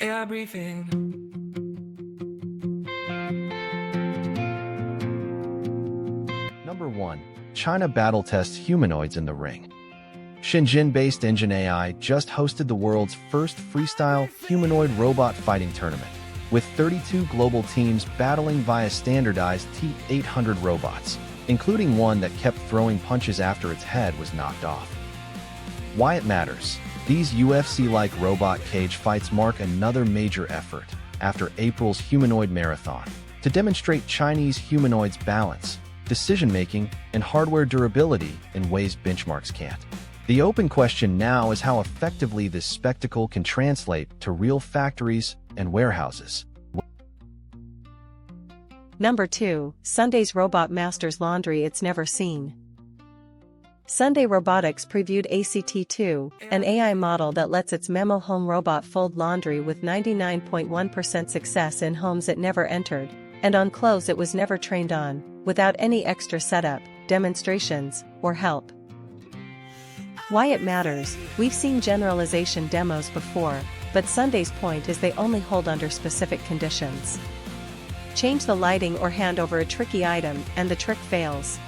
AI briefing. Number 1. China battle tests humanoids in the ring. Shenzhen-based Engine AI just hosted the world's first freestyle humanoid robot fighting tournament, with 32 global teams battling via standardized T-800 robots, including one that kept throwing punches after its head was knocked off. Why it matters. These UFC-like robot cage fights mark another major effort, after April's humanoid marathon, to demonstrate Chinese humanoids' balance, decision-making, and hardware durability in ways benchmarks can't. The open question now is how effectively this spectacle can translate to real factories and warehouses. Number 2. Sunday's robot masters laundry it's never seen. Sunday Robotics previewed ACT2, an AI model that lets its Memo home robot fold laundry with 99.1% success in homes it never entered, and on clothes it was never trained on, without any extra setup, demonstrations, or help. Why it matters. We've seen generalization demos before, but Sunday's point is they only hold under specific conditions. Change the lighting or hand over a tricky item and the trick fails.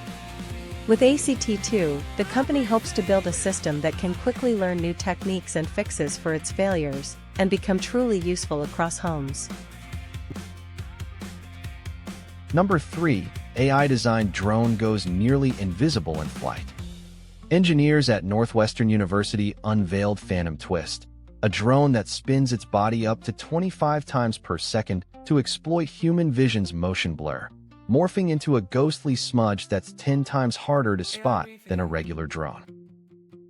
With ACT2, the company hopes to build a system that can quickly learn new techniques and fixes for its failures, and become truly useful across homes. Number 3. AI-designed drone goes nearly invisible in flight. Engineers at Northwestern University unveiled Phantom Twist, a drone that spins its body up to 25 times per second to exploit human vision's motion blur, morphing into a ghostly smudge that's 10 times harder to spot than a regular drone.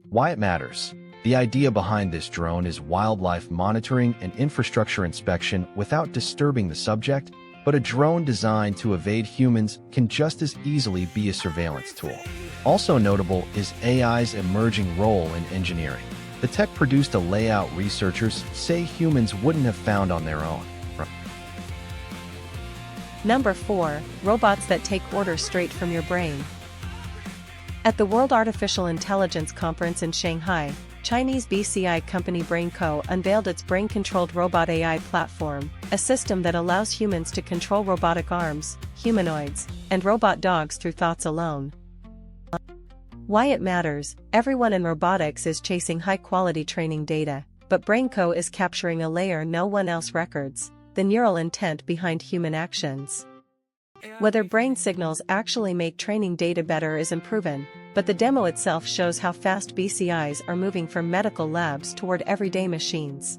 Why it matters. The idea behind this drone is wildlife monitoring and infrastructure inspection without disturbing the subject, but a drone designed to evade humans can just as easily be a surveillance tool. Also notable is AI's emerging role in engineering. The tech produced a layout researchers say humans wouldn't have found on their own. Number 4. Robots that take orders straight from your brain. At the World Artificial Intelligence Conference in Shanghai, Chinese BCI company BrainCo unveiled its brain-controlled robot AI platform, a system that allows humans to control robotic arms, humanoids, and robot dogs through thoughts alone. Why it matters. Everyone in robotics is chasing high-quality training data, but BrainCo is capturing a layer no one else records: the neural intent behind human actions. Whether brain signals actually make training data better is unproven, but the demo itself shows how fast BCIs are moving from medical labs toward everyday machines.